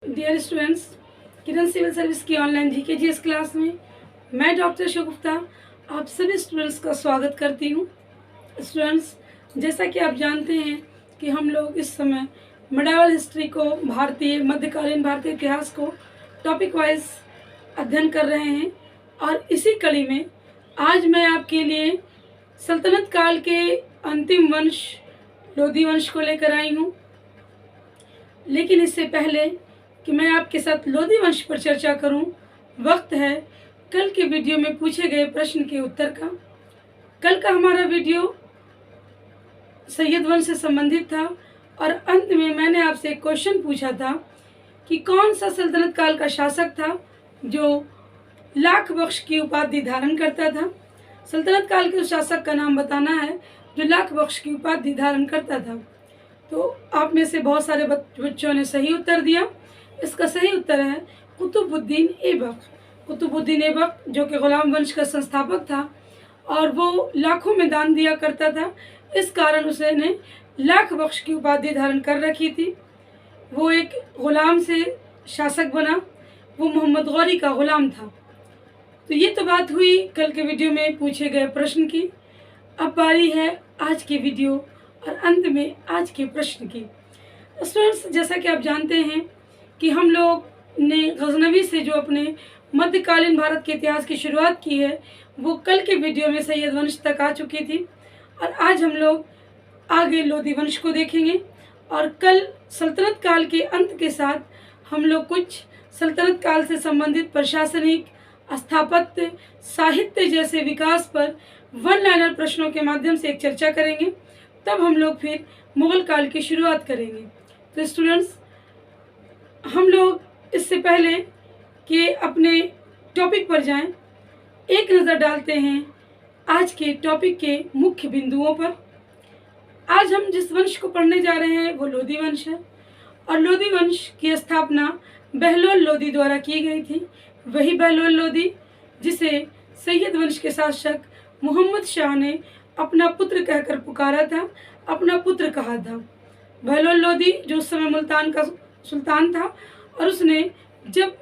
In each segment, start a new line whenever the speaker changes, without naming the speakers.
Dear students, किरण civil service की online GKGS class में मैं डॉक्टर शगुफ्ता आप सभी स्टूडेंट्स का स्वागत करती हूँ। स्टूडेंट्स, जैसा कि आप जानते हैं कि हम लोग इस समय मेडावल हिस्ट्री को, भारतीय मध्यकालीन भारतीय इतिहास को टॉपिक वाइज अध्ययन कर रहे हैं और इसी कड़ी में आज मैं आपके लिए सल्तनत काल के अंतिम वंश लोधी वंश को लेकर आई हूँ। लेकिन इससे पहले कि मैं आपके साथ लोधी वंश पर चर्चा करूं, वक्त है कल के वीडियो में पूछे गए प्रश्न के उत्तर का। कल का हमारा वीडियो सैयद वंश से संबंधित था और अंत में मैंने आपसे एक क्वेश्चन पूछा था कि कौन सा सल्तनत काल का शासक था जो लाख बख्श की उपाधि धारण करता था। सल्तनत काल के उस शासक का नाम बताना है जो लाख बख्श की उपाधि धारण करता था। तो आप में से बहुत सारे बच्चों ने सही उत्तर दिया। इसका सही उत्तर है कुतुबुद्दीन ऐबक। कुतुबुद्दीन ऐबक जो कि गुलाम वंश का संस्थापक था और वो लाखों में दान दिया करता था, इस कारण उसने लाख बख्श की उपाधि धारण कर रखी थी। वो एक गुलाम से शासक बना, वो मोहम्मद गौरी का गुलाम था। तो ये तो बात हुई कल के वीडियो में पूछे गए प्रश्न की। अब बारी है आज के वीडियो और अंत में आज के प्रश्न की। स्टूडेंट्स, जैसा कि आप जानते हैं कि हम लोग ने गजनवी से जो अपने मध्यकालीन भारत के इतिहास की शुरुआत की है वो कल के वीडियो में सैयद वंश तक आ चुकी थी और आज हम लोग आगे लोधी वंश को देखेंगे और कल सल्तनत काल के अंत के साथ हम लोग कुछ सल्तनत काल से संबंधित प्रशासनिक, स्थापत्य, साहित्य जैसे विकास पर वन लाइनर प्रश्नों के माध्यम से एक चर्चा करेंगे। तब हम लोग फिर मुगल काल की शुरुआत करेंगे। तो स्टूडेंट्स, हम लोग इससे पहले कि अपने टॉपिक पर जाएं, एक नज़र डालते हैं आज के टॉपिक के मुख्य बिंदुओं पर। आज हम जिस वंश को पढ़ने जा रहे हैं वो लोधी वंश है और लोधी वंश की स्थापना बहलोल लोधी द्वारा की गई थी। वही बहलोल लोधी जिसे सैयद वंश के शासक मोहम्मद शाह ने अपना पुत्र कहकर पुकारा था, अपना पुत्र कहा था। बहलोल लोधी जो उस समय मुल्तान का सुल्तान था और उसने जब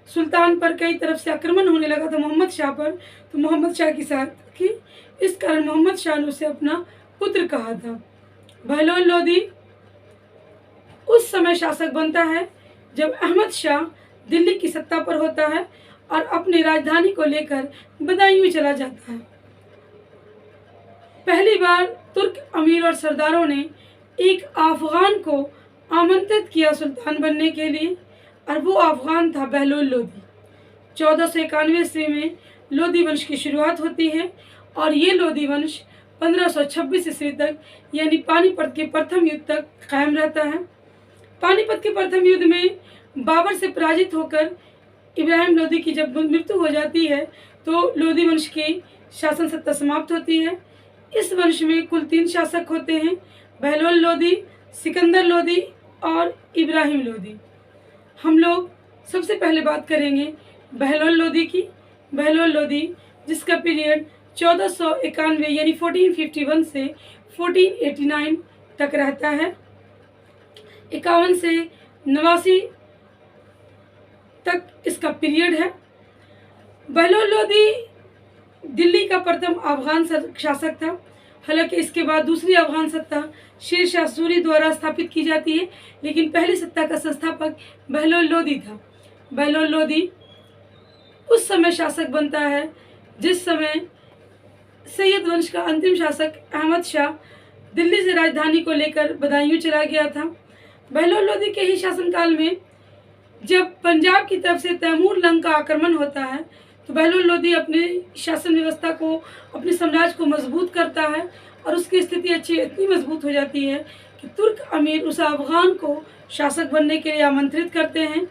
सुल्तान पर कई तरफ से आक्रमण होने लगा था मोहम्मद शाह पर, तो मोहम्मद शाह की साथ की, इस कारण मोहम्मद शाह ने उसे अपना पुत्र कहा था। बहलोल लोधी उस समय शासक बनता है जब अहमद शाह दिल्ली की सत्ता पर होता है और अपनी राजधानी को लेकर बदायूं चला जाता है। पहली बार तुर्क अमीर और सरदारों ने एक अफगान को आमंत्रित किया सुल्तान बनने के लिए और वो अफगान था बहलोल लोधी। 1491 ईस्वी में लोधी वंश की शुरुआत होती है और ये लोधी वंश 1526 ईस्वी तक यानी पानीपत के प्रथम युद्ध तक कायम रहता है। पानीपत के प्रथम युद्ध में बाबर से पराजित होकर इब्राहिम लोधी की जब मृत्यु हो जाती है तो लोधी वंश की शासन सत्ता समाप्त होती है। इस वंश में कुल 3 शासक होते हैं, बहलोल लोधी, सिकंदर लोधी और इब्राहिम लोधी। हम लोग सबसे पहले बात करेंगे बहलोल लोधी की। बहलोल लोधी जिसका पीरियड 1491 यानी 1451 से 1489 तक रहता है। 51 से 89 तक इसका पीरियड है। बहलोल लोधी दिल्ली का प्रथम अफगान शासक था। हालांकि इसके बाद दूसरी अफगान सत्ता शेर शाह सूरी द्वारा स्थापित की जाती है, लेकिन पहली सत्ता का संस्थापक बहलोल लोधी था। बहलोल लोधी उस समय शासक बनता है जिस समय सैयद वंश का अंतिम शासक अहमद शाह दिल्ली से राजधानी को लेकर बदायूं चला गया था। बहलोल लोधी के ही शासनकाल में जब पंजाब की तरफ से तैमूर लंग का आक्रमण होता है तो बहलोल लोधी अपने शासन व्यवस्था को, अपने साम्राज्य को मजबूत करता है और उसकी स्थिति इतनी मजबूत हो जाती है कि तुर्क अमीर उस अफगान को शासक बनने के लिए आमंत्रित करते हैं।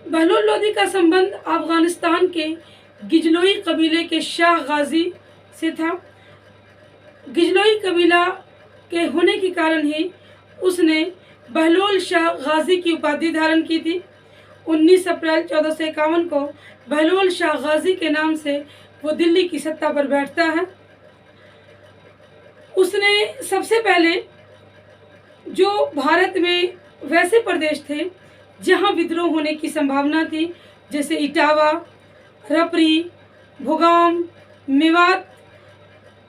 बहलोल लोधी का संबंध अफगानिस्तान के गिजलोई कबीले के शाह गाजी से था। गिजलोई कबीला के होने के कारण ही उसने बहलोल शाह गाजी की उपाधि धारण की थी। 19 अप्रैल 1451 को बहलोल शाह गाजी के नाम से वो दिल्ली की सत्ता पर बैठता है। उसने सबसे पहले जो भारत में वैसे प्रदेश थे जहां विद्रोह होने की संभावना थी, जैसे इटावा, रपरी, भोगाम, मेवात।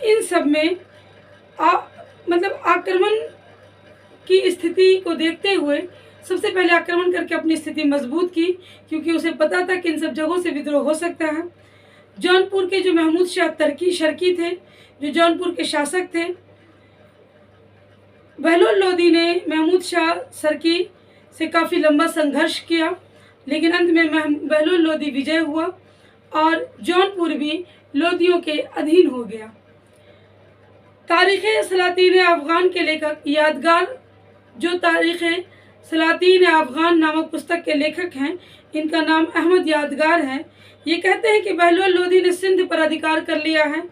इन सब में मतलब आक्रमण की स्थिति को देखते हुए सबसे पहले आक्रमण करके अपनी स्थिति मजबूत की, क्योंकि उसे पता था कि इन सब जगहों से विद्रोह हो सकता है। जौनपुर के जो महमूद शाह शर्की थे, जो जौनपुर के शासक थे, बहलोल लोदी ने महमूद शाह शर्की से काफ़ी लंबा संघर्ष किया, लेकिन अंत में बहलोल लोदी विजय हुआ और जौनपुर भी लोदियों के अधीन हो गया। तारीख़ सलातीन अफ़गान के लेखक यादगार, जो तारीख़ सलातीन अफ़गान नामक पुस्तक के लेखक हैं, इनका नाम अहमद यादगार है। ये कहते हैं कि बहलोल लोदी ने सिंध पर अधिकार कर लिया है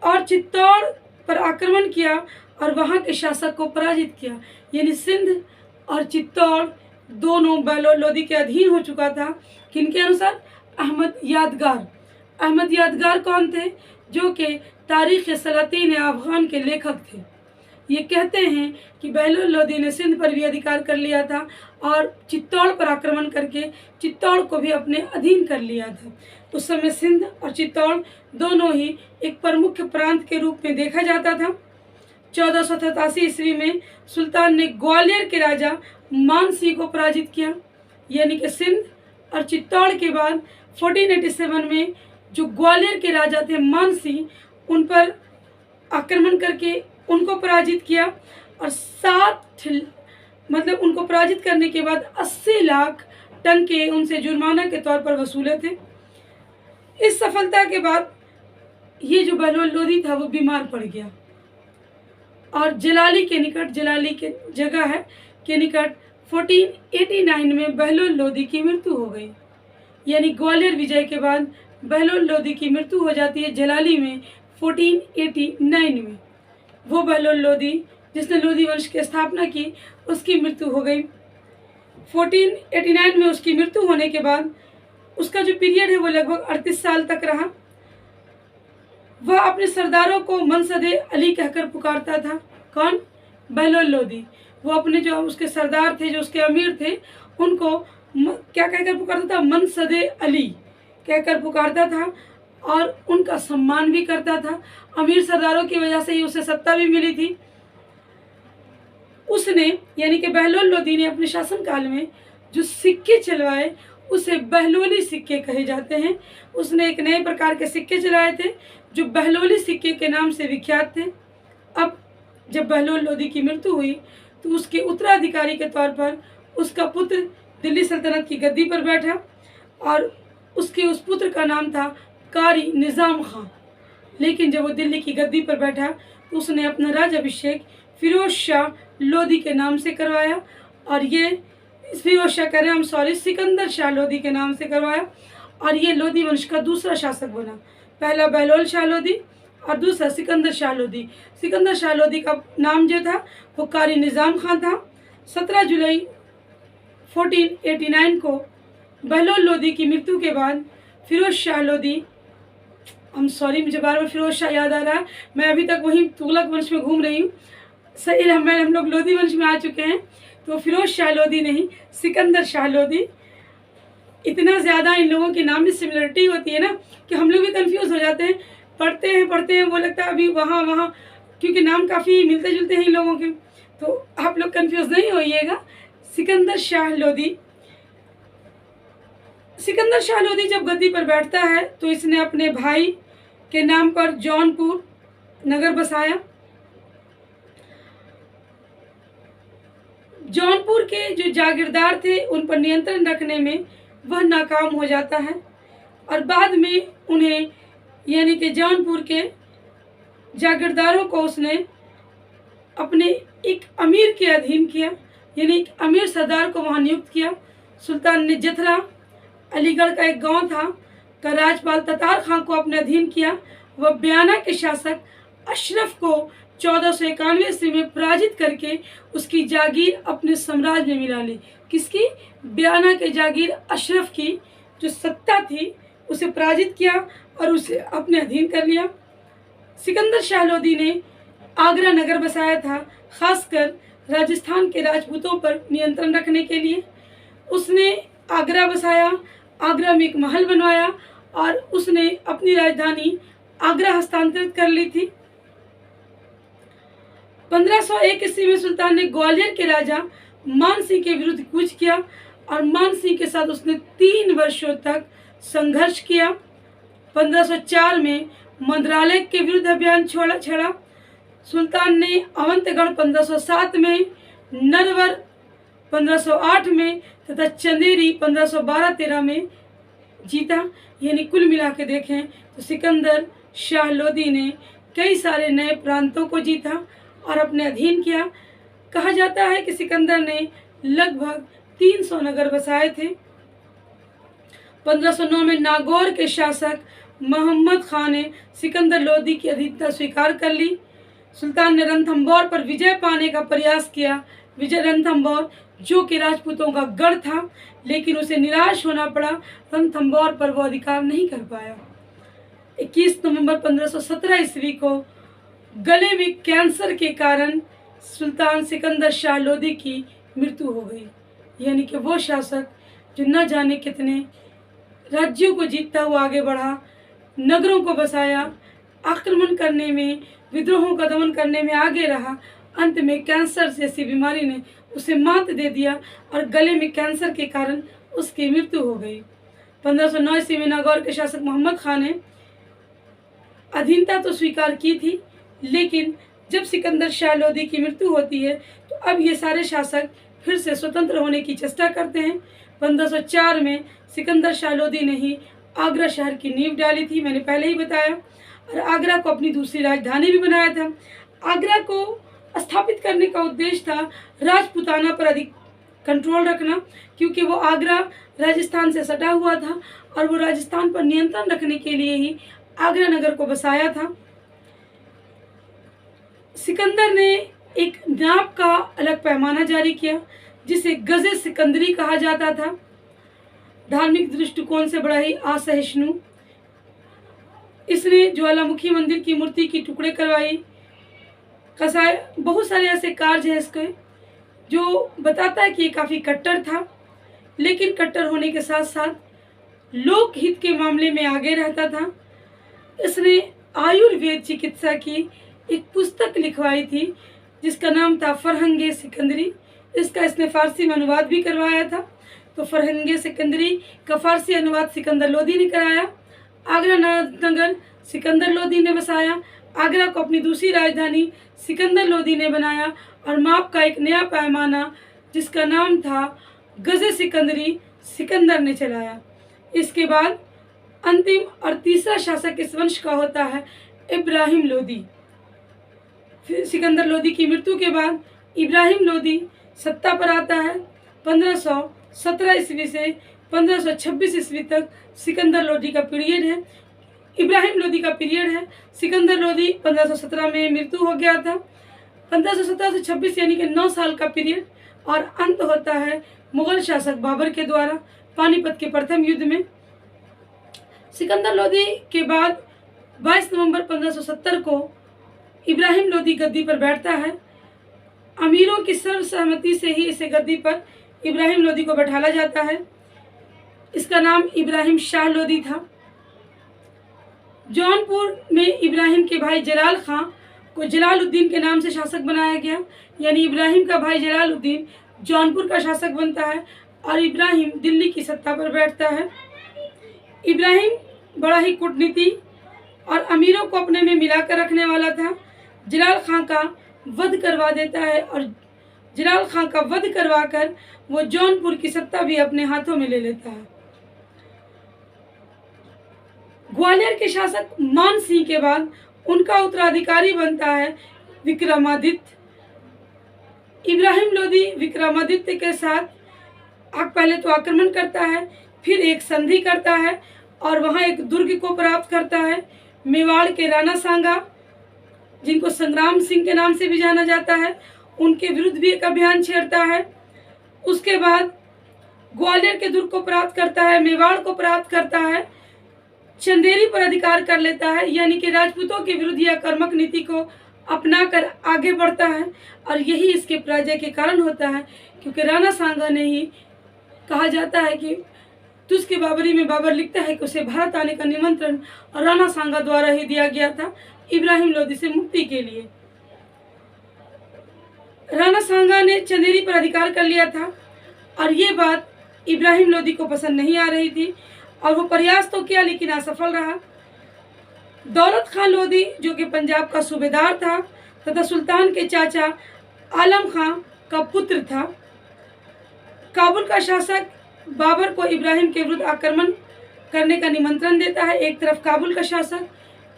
और चित्तौड़ पर आक्रमण किया और वहाँ के शासक को पराजित किया। यानी सिंध और चित्तौड़ दोनों बहलोल लोदी के अधीन हो चुका था। किनके अनुसार? अहमद यादगार। अहमद यादगार कौन थे? जो कि तारीख़ सलातीन अफ़गान के लेखक थे। ये कहते हैं कि बहलोल लोदी ने सिंध पर भी अधिकार कर लिया था और चित्तौड़ पर आक्रमण करके चित्तौड़ को भी अपने अधीन कर लिया था। उस समय सिंध और चित्तौड़ दोनों ही एक प्रमुख प्रांत के रूप में देखा जाता था। 1487 ईस्वी में सुल्तान ने ग्वालियर के राजा मानसिंह को पराजित किया। यानी कि सिंध और चित्तौड़ के बाद 1487 में जो ग्वालियर के राजा थे मानसिंह, उन पर आक्रमण करके उनको पराजित किया और उनको पराजित करने के बाद 80 लाख टंके उनसे जुर्माना के तौर पर वसूले थे। इस सफलता के बाद ये जो बहलोल लोदी था वो बीमार पड़ गया और जलाली के निकट, जलाली के जगह है के निकट 1489 में बहलोल लोदी की मृत्यु हो गई। यानी ग्वालियर विजय के बाद बहलोल लोदी की मृत्यु हो जाती है जलाली में 1489 में। वो बहलोल लोदी जिसने लोदी वंश की स्थापना की, उसकी मृत्यु हो गई। 1489 में उसकी मृत्यु होने के बाद उसका जो पीरियड है वो लगभग 38 साल तक रहा। वह अपने सरदारों को मनसदे अली कहकर पुकारता था। कौन? बहलोल लोदी। वो अपने जो उसके सरदार थे, जो उसके अमीर थे, उनको क्या कहकर पुकारता था? मनसदे अली कहकर पुकारता था और उनका सम्मान भी करता था। अमीर सरदारों की वजह से ही उसे सत्ता भी मिली थी। उसने यानी कि बहलोल लोदी ने अपने शासनकाल में जो सिक्के चलवाए उसे बहलोली सिक्के कहे जाते हैं। उसने एक नए प्रकार के सिक्के चलाए थे जो बहलोली सिक्के के नाम से विख्यात थे। अब जब बहलोल लोदी की मृत्यु हुई तो उसके उत्तराधिकारी के तौर पर उसका पुत्र दिल्ली सल्तनत की गद्दी पर बैठा और उसके उस पुत्र का नाम था कारी निज़ाम खां। लेकिन जब वो दिल्ली की गद्दी पर बैठा तो उसने अपना राजाभिषेक फिरोज शाह लोदी के नाम से करवाया और ये फिरोज शाह कह रहे हैं, सिकंदर शाह लोदी के नाम से करवाया और ये लोदी वंश का दूसरा शासक बना। पहला बहलोल शाह लोदी और दूसरा सिकंदर शाह लोदी। सिकंदर शाह लोदी का नाम जो था वो कारी निज़ाम खां था। 17 जुलाई 1489 को बहलोल लोदी की मृत्यु के बाद फिरोज शाह लोदी, मुझे बार बार फिरोज शाह याद आ रहा है, मैं अभी तक वहीं तुगलक वंश में घूम रही हूँ। सही, हम लोग लोदी वंश में आ चुके हैं। तो फिरोज शाह लोदी नहीं, सिकंदर शाह लोदी। इतना ज़्यादा इन लोगों के नाम में सिमिलरिटी होती है ना कि हम लोग भी कंफ्यूज हो जाते हैं। पढ़ते हैं वो लगता है अभी वहाँ क्योंकि नाम काफ़ी मिलते जुलते हैं इन लोगों के, तो आप लोग कंफ्यूज नहीं होइएगा। सिकंदर शाह लोदी जब गद्दी पर बैठता है तो इसने अपने भाई के नाम पर जौनपुर नगर बसाया। जौनपुर के जो जागीरदार थे उन पर नियंत्रण रखने में वह नाकाम हो जाता है और बाद में उन्हें यानी कि जौनपुर के जागीरदारों को उसने अपने एक अमीर के अधीन किया, यानी एक अमीर सरदार को वहाँ नियुक्त किया। सुल्तान ने जथरा, अलीगढ़ का एक गांव था, का राजपाल ततार खां को अपने अधीन किया। वह बयाना के शासक अशरफ को 1491 ईस्वी में पराजित करके उसकी जागीर अपने साम्राज्य में मिला ली। किसकी? बयाना के जागीर अशरफ की जो सत्ता थी उसे पराजित किया और उसे अपने अधीन कर लिया। सिकंदर शाह लोदी ने आगरा नगर बसाया था, खासकर राजस्थान के राजपूतों पर नियंत्रण रखने के लिए। उसने आगरा बसाया, आगरा में एक महल बनवाया और उसने अपनी राजधानी आगरा हस्तांतरित कर ली थी। 1501 ईस्वी में सुल्तान ने ग्वालियर के राजा मान सिंह के विरुद्ध कूच किया और मान सिंह के साथ उसने 3 वर्षों तक संघर्ष किया। 1504 में मंत्रालय के विरुद्ध अभियान छेड़ा। सुल्तान ने अवंतगढ़ 1507 में, नरवर 1508 में तथा चंदेरी 1512-13 में जीता। यानी कुल मिला के देखें तो सिकंदर शाह लोदी ने कई सारे नए प्रांतों को जीता और अपने अधीन किया। कहा जाता है कि सिकंदर ने लगभग 300 नगर बसाए थे। 1509 में नागौर के शासक मोहम्मद खान ने सिकंदर लोदी की अधीनता स्वीकार कर ली। सुल्तान ने रणथंभौर पर विजय पाने का प्रयास किया। विजय रणथंभौर जो कि राजपूतों का गढ़ था, लेकिन उसे निराश होना पड़ा। रणथंभौर पर वो अधिकार नहीं कर पाया। 21 नवंबर 1517 ईस्वी को गले में कैंसर के कारण सुल्तान सिकंदर शाह लोदी की मृत्यु हो गई। यानी कि वो शासक जो न जाने कितने राज्यों को जीतता हुआ आगे बढ़ा, नगरों को बसाया, आक्रमण करने में, विद्रोहों का दमन करने में आगे रहा, अंत में कैंसर जैसी बीमारी ने उसे मात दे दिया और गले में कैंसर के कारण उसकी मृत्यु हो गई। 1509 ईस्वी में नागौर के शासक मोहम्मद खान ने अधीनता तो स्वीकार की थी, लेकिन जब सिकंदर शाह लोदी की मृत्यु होती है तो अब ये सारे शासक फिर से स्वतंत्र होने की चेष्टा करते हैं। 1504 में सिकंदर शाह लोदी ने ही आगरा शहर की नींव डाली थी, मैंने पहले ही बताया, और आगरा को अपनी दूसरी राजधानी भी बनाया था। आगरा को स्थापित करने का उद्देश्य था राजपूताना पर अधिक कंट्रोल रखना, क्योंकि वो आगरा राजस्थान से सटा हुआ था और वो राजस्थान पर नियंत्रण रखने के लिए ही आगरा नगर को बसाया था। सिकंदर ने एक नाप का अलग पैमाना जारी किया जिसे गज़े सिकंदरी कहा जाता था। धार्मिक दृष्टिकोण से बड़ा ही असहिष्णु, इसने ज्वालामुखी मंदिर की मूर्ति की टुकड़े करवाई, कसाई, बहुत सारे ऐसे कार्य हैं इसके जो बताता है कि ये काफ़ी कट्टर था, लेकिन कट्टर होने के साथ साथ लोकहित के मामले में आगे रहता था। इसने आयुर्वेद चिकित्सा की एक पुस्तक लिखवाई थी जिसका नाम था फरहंगे सिकंदरी। इसका इसने फारसी में अनुवाद भी करवाया था। तो फरहंगे सिकंदरी का फारसी अनुवाद सिकंदर लोदी ने कराया। आगरा नगर सिकंदर लोदी ने बसाया। आगरा को अपनी दूसरी राजधानी सिकंदर लोदी ने बनाया और माप का एक नया पैमाना जिसका नाम था गज़े सिकंदरी सिकंदर ने चलाया। इसके बाद अंतिम और तीसरा शासक इस वंश का होता है इब्राहिम लोदी। फिर सिकंदर लोदी की मृत्यु के बाद इब्राहिम लोदी सत्ता पर आता है। 1517 ईस्वी से 1526 ईस्वी तक सिकंदर लोदी का पीरियड है, इब्राहिम लोदी का पीरियड है। सिकंदर लोदी 1517 में मृत्यु हो गया था। 1517 से 26 यानी कि 9 साल का पीरियड, और अंत होता है मुगल शासक बाबर के द्वारा पानीपत के प्रथम युद्ध में। सिकंदर लोदी के बाद 22 नवंबर 1570 को इब्राहिम लोदी गद्दी पर बैठता है। अमीरों की सर्वसहमति से ही इसे गद्दी पर इब्राहिम लोदी को बैठाला जाता है। इसका नाम इब्राहिम शाह लोदी था। जौनपुर में इब्राहिम के भाई जलाल खां को जलालुद्दीन के नाम से शासक बनाया गया, यानी इब्राहिम का भाई जलालुद्दीन जौनपुर का शासक बनता है और इब्राहिम दिल्ली की सत्ता पर बैठता है। इब्राहिम बड़ा ही कूटनीति और अमीरों को अपने में मिलाकर रखने वाला था। जलाल खां का वध करवा देता है और जलाल खां का वध करवाकर वो जौनपुर की सत्ता भी अपने हाथों में ले लेता है। ग्वालियर के शासक मान सिंह के बाद उनका उत्तराधिकारी बनता है विक्रमादित्य। इब्राहिम लोदी विक्रमादित्य के साथ पहले तो आक्रमण करता है, फिर एक संधि करता है और वहाँ एक दुर्ग को प्राप्त करता है। मेवाड़ के राणा सांगा, जिनको संग्राम सिंह के नाम से भी जाना जाता है, उनके विरुद्ध भी एक अभियान छेड़ता है। उसके बाद ग्वालियर के दुर्ग को प्राप्त करता है, मेवाड़ को प्राप्त करता है, चंदेरी पर अधिकार कर लेता है, यानी कि राजपूतों के विरुद्ध यह आक्रामक नीति को अपनाकर आगे बढ़ता है, और यही इसके पराजय के कारण होता है, क्योंकि राणा सांगा ने ही, कहा जाता है कि तुस्के बाबरी में बाबर लिखता है कि उसे भारत आने का निमंत्रण राणा सांगा द्वारा ही दिया गया था इब्राहिम लोदी से मुक्ति के लिए। राणा सांगा ने चंदेरी पर अधिकार कर लिया था, और ये बात इब्राहिम लोदी को पसंद नहीं आ रही थी, और वो प्रयास तो किया लेकिन असफल रहा। दौलत खान लोदी, जो कि पंजाब का सूबेदार था तथा सुल्तान के चाचा आलम खां का पुत्र था, काबुल का शासक बाबर को इब्राहिम के विरुद्ध आक्रमण करने का निमंत्रण देता है। एक तरफ काबुल का शासक,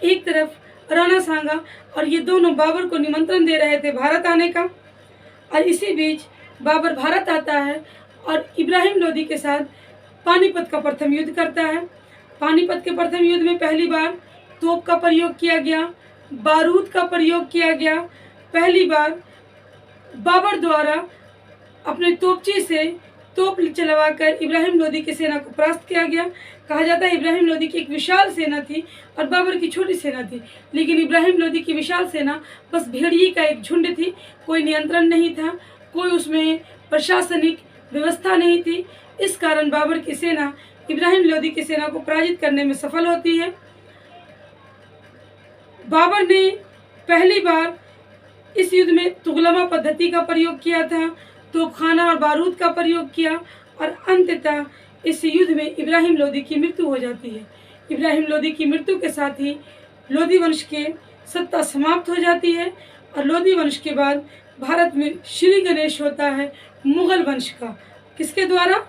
एक तरफ राणा सांगा, और ये दोनों बाबर को निमंत्रण दे रहे थे भारत आने का। और इसी बीच बाबर भारत आता है और इब्राहिम लोदी के साथ पानीपत का प्रथम युद्ध करता है। पानीपत के प्रथम युद्ध में पहली बार तोप का प्रयोग किया गया, बारूद का प्रयोग किया गया। पहली बार बाबर द्वारा अपने तोपची से तोप चलवाकर इब्राहिम लोदी की सेना को परास्त किया गया। कहा जाता है इब्राहिम लोदी की एक विशाल सेना थी और बाबर की छोटी सेना थी, लेकिन इब्राहिम लोदी की विशाल सेना बस भेड़िए का एक झुंड थी, कोई नियंत्रण नहीं था, कोई उसमें प्रशासनिक व्यवस्था नहीं थी। इस कारण बाबर की सेना इब्राहिम लोदी की सेना को पराजित करने में सफल होती है। बाबर ने पहली बार इस युद्ध में तुगलमा पद्धति का प्रयोग किया था, तोपखाना और बारूद का प्रयोग किया, और अंततः इस युद्ध में इब्राहिम लोदी की मृत्यु हो जाती है। इब्राहिम लोदी की मृत्यु के साथ ही लोदी वंश के सत्ता समाप्त हो जाती है, और लोदी वंश के बाद भारत में श्री गणेश होता है मुगल वंश का। किसके द्वारा?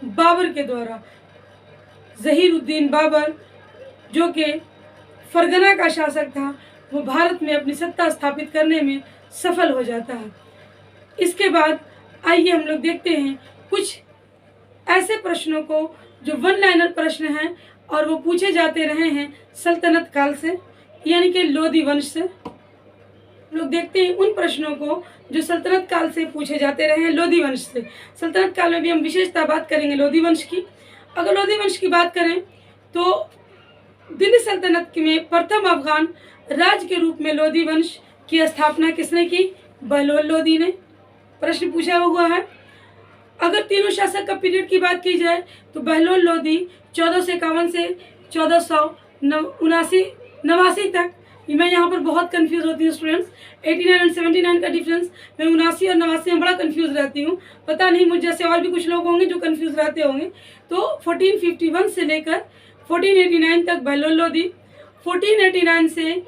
बाबर के द्वारा। ज़हीरुद्दीन बाबर, जो कि फरगना का शासक था, वो भारत में अपनी सत्ता स्थापित करने में सफल हो जाता है। इसके बाद आइए हम लोग देखते हैं कुछ ऐसे प्रश्नों को जो वन लाइनर प्रश्न हैं और वो पूछे जाते रहे हैं सल्तनत काल से, यानी कि लोदी वंश से। लोग देखते हैं उन प्रश्नों को जो सल्तनत काल से पूछे जाते रहे हैं लोदी वंश से। सल्तनत काल में भी हम विशेषता बात करेंगे लोदी वंश की। अगर लोदी वंश की बात करें तो दिल्ली सल्तनत में प्रथम अफगान राज्य के रूप में लोदी वंश की स्थापना किसने की? बहलोल लोदी ने। प्रश्न पूछा हुआ है। अगर तीनों शासक का पीरियड की बात की जाए तो बहलोल लोदी 1451 से 1489 तक। मैं यहाँ पर बहुत कंफ्यूज होती हूँ स्टूडेंट्स, 89 और 79 का डिफरेंस, मैं 79 और 89 में बड़ा कंफ्यूज रहती हूँ। पता नहीं मुझ जैसे और भी कुछ लोग होंगे जो कंफ्यूज रहते होंगे। तो 1451 से लेकर 1489 तक बहलोल लोदी, 1489 से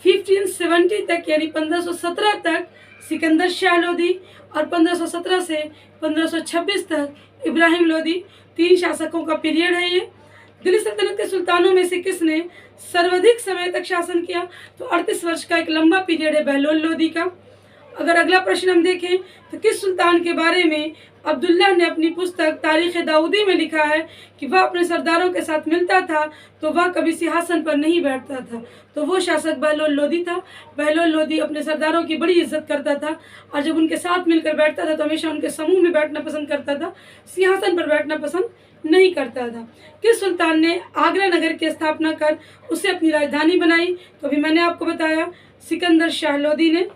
1570 तक यानी 1517 तक सिकंदर शाह लोदी, और 1517 से 1526 तक इब्राहिम लोदी। 3 शासकों का पीरियड है ये। दिल्ली सल्तनत के सुल्तानों में से किसने सर्वाधिक समय तक शासन किया? तो 38 वर्ष का एक लंबा पीरियड है बहलोल लोदी का। अगर अगला प्रश्न हम देखें तो किस सुल्तान के बारे में अब्दुल्ला ने अपनी पुस्तक तारीख दाऊदी में लिखा है कि वह अपने सरदारों के साथ मिलता था तो वह कभी सिंहासन पर नहीं बैठता था? तो वो शासक बहलोल लोदी था। बहलोल लोदी अपने सरदारों की बड़ी इज्जत करता था, और जब उनके साथ मिलकर बैठता था तो हमेशा उनके समूह में बैठना पसंद करता था, सिंहासन पर बैठना पसंद नहीं करता था। किस सुल्तान ने आगरा नगर की स्थापना कर उसे अपनी राजधानी बनाई? तो अभी मैंने आपको बताया सिकंदर शाह लोदी ने।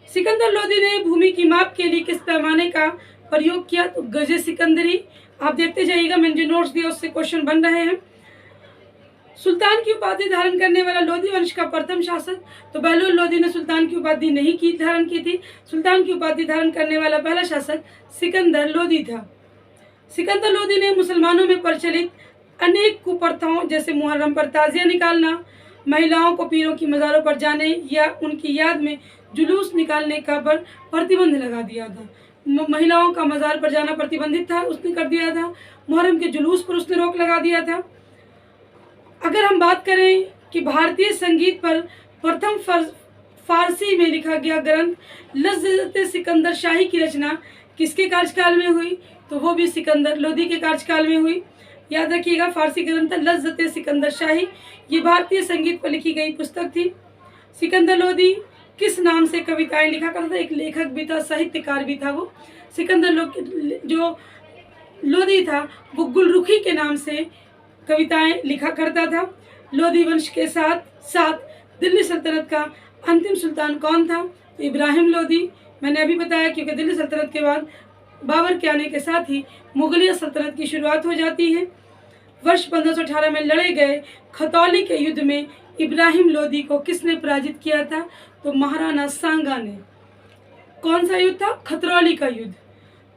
सिकंदर लोदी ने भूमि की माप के लिए किस पैमाने का प्रयोग किया? तो गजे सिकंदरी। आप देखते जाइएगा, मैंने जो नोट्स दिया उससे क्वेश्चन बन रहे हैं। सुल्तान की उपाधि धारण करने वाला लोदी वंश का प्रथम शासक? तो बहलोल लोदी ने सुल्तान की उपाधि नहीं की धारण की थी। सुल्तान की उपाधि धारण करने वाला पहला शासक सिकंदर लोदी था। सिकंदर लोदी ने मुसलमानों में प्रचलित अनेक कुप्रथाओं जैसे मुहर्रम पर ताजिया निकालना, महिलाओं को पीरों की मज़ारों पर जाने या उनकी याद में जुलूस निकालने का पर प्रतिबंध लगा दिया था। महिलाओं का मज़ार पर जाना प्रतिबंधित था, उसने कर दिया था। मुहर्रम के जुलूस पर उसने रोक लगा दिया था। अगर हम बात करें कि भारतीय संगीत पर प्रथम फारसी में लिखा गया ग्रंथ लज़्ज़त सिकंदर शाही की रचना किसके कार्यकाल में हुई? तो वो भी सिकंदर लोदी के कार्यकाल में हुई। याद रखिएगा, फारसी ग्रंथ लज़्ज़त सिकंदर शाही, ये भारतीय संगीत पर लिखी गई पुस्तक थी। सिकंदर लोदी किस नाम से कविताएं लिखा करता था? एक लेखक भी था, साहित्यकार भी था वो। सिकंदर जो लोदी था वो गुलरुखी के नाम से कविताएं लिखा करता था। लोदी वंश के साथ साथ दिल्ली सल्तनत का अंतिम सुल्तान कौन था? तो इब्राहिम लोदी। मैंने अभी बताया क्योंकि दिल्ली सल्तनत के बाद बाबर के आने के साथ ही मुगलिया सल्तनत की शुरुआत हो जाती है। वर्ष 1518 में लड़े गए खतौली के युद्ध में इब्राहिम लोदी को किसने पराजित किया था? तो महाराणा सांगा ने। कौन सा युद्ध था? खतरौली का युद्ध।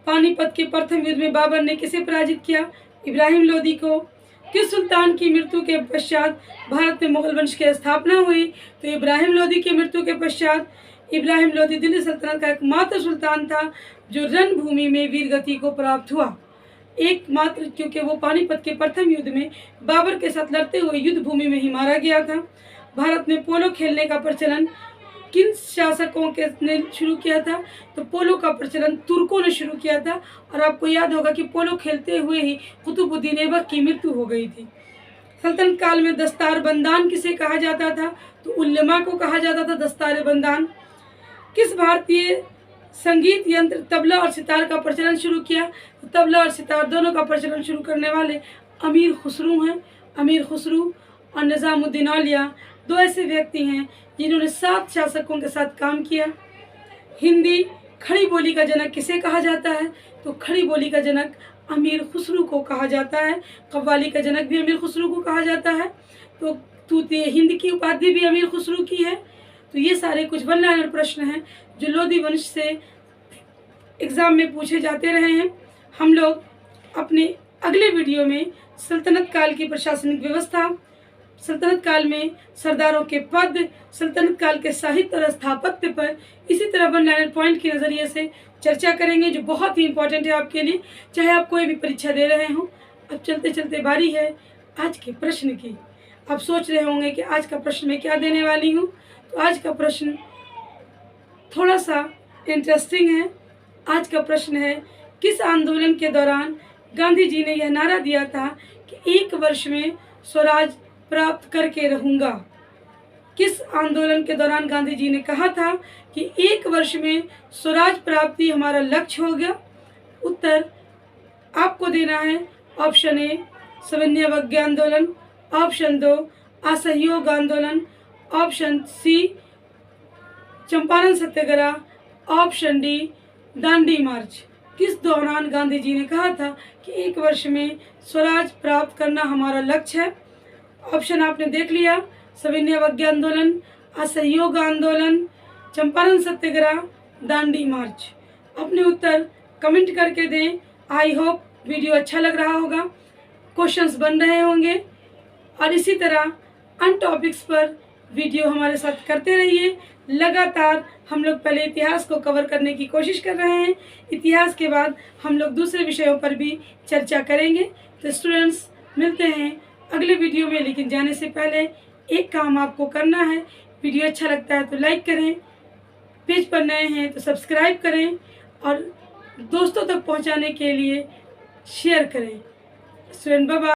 पानीपत के प्रथम युद्ध में बाबर ने किसे पराजित किया? इब्राहिम लोदी को। किस सुल्तान की मृत्यु के पश्चात भारत में मुगल वंश की स्थापना हुई? तो इब्राहिम लोदी की मृत्यु के पश्चात। इब्राहिम लोदी दिल्ली सल्तनत का एकमात्र सुल्तान था जो रणभूमि में वीरगति को प्राप्त हुआ। एकमात्र, क्योंकि वो पानीपत के प्रथम युद्ध में बाबर के साथ लड़ते हुए युद्ध भूमि में ही मारा गया था। भारत में पोलो खेलने का प्रचलन किन शासकों के ने शुरू किया था? तो पोलो का प्रचलन तुर्कों ने शुरू किया था। और आपको याद होगा कि पोलो खेलते हुए ही कुतुबुद्दीन ऐबक की मृत्यु हो गई थी। सल्तनत काल में दस्तार बंदान किसे कहा जाता था? तो उल्लेमा को कहा जाता था दस्तार बंदान। किस भारतीय संगीत यंत्र तबला और सितार का प्रचलन शुरू किया? तो तबला और सितार दोनों का प्रचलन शुरू करने वाले अमीर खुसरू हैं। अमीर खुसरू और निज़ामुद्दीन औलिया दो ऐसे व्यक्ति हैं जिन्होंने 7 शासकों के साथ काम किया। हिंदी खड़ी बोली का जनक किसे कहा जाता है? तो खड़ी बोली का जनक अमीर खुसरू को कहा जाता है। कव्वाली का जनक भी अमीर खुसरू को कहा जाता है। तो तूतिए हिंद की उपाधि भी अमीर खुसरू की है। तो ये सारे कुछ वन लाइनर प्रश्न हैं जो लोधी वंश से एग्ज़ाम में पूछे जाते रहे हैं। हम लोग अपने अगले वीडियो में सल्तनत काल की प्रशासनिक व्यवस्था, सल्तनत काल में सरदारों के पद, सल्तनत काल के साहित्य और स्थापत्य पर इसी तरह वन लाइनर पॉइंट के नज़रिए से चर्चा करेंगे जो बहुत ही इंपॉर्टेंट है आपके लिए, चाहे आप कोई भी परीक्षा दे रहे हों। अब चलते चलते बारी है आज के प्रश्न की। आप सोच रहे होंगे कि आज का प्रश्न मैं क्या देने वाली हूँ। तो आज का प्रश्न थोड़ा सा इंटरेस्टिंग है। आज का प्रश्न है, किस आंदोलन के दौरान गांधी जी ने यह नारा दिया था कि 1 वर्ष में स्वराज प्राप्त करके रहूँगा? किस आंदोलन के दौरान गांधी जी ने कहा था कि 1 वर्ष में स्वराज प्राप्ति हमारा लक्ष्य हो गया? उत्तर आपको देना है ऑप्शन ए सविनय अवज्ञा आंदोलन, ऑप्शन 2 असहयोग आंदोलन, ऑप्शन सी चंपारण सत्याग्रह, ऑप्शन डी दांडी मार्च। किस दौरान गांधी जी ने कहा था कि 1 वर्ष में स्वराज प्राप्त करना हमारा लक्ष्य है? ऑप्शन आपने देख लिया, सविनय अवज्ञा आंदोलन, असहयोग आंदोलन, चंपारण सत्याग्रह, दांडी मार्च। अपने उत्तर कमेंट करके दें। आई होप वीडियो अच्छा लग रहा होगा, क्वेश्चंस बन रहे होंगे और इसी तरह अन टॉपिक्स पर वीडियो हमारे साथ करते रहिए। लगातार हम लोग पहले इतिहास को कवर करने की कोशिश कर रहे हैं, इतिहास के बाद हम लोग दूसरे विषयों पर भी चर्चा करेंगे। तो स्टूडेंट्स मिलते हैं अगले वीडियो में, लेकिन जाने से पहले एक काम आपको करना है। वीडियो अच्छा लगता है तो लाइक करें, पेज पर नए हैं तो सब्सक्राइब करें और दोस्तों तक पहुंचाने के लिए शेयर करें। Student bye bye.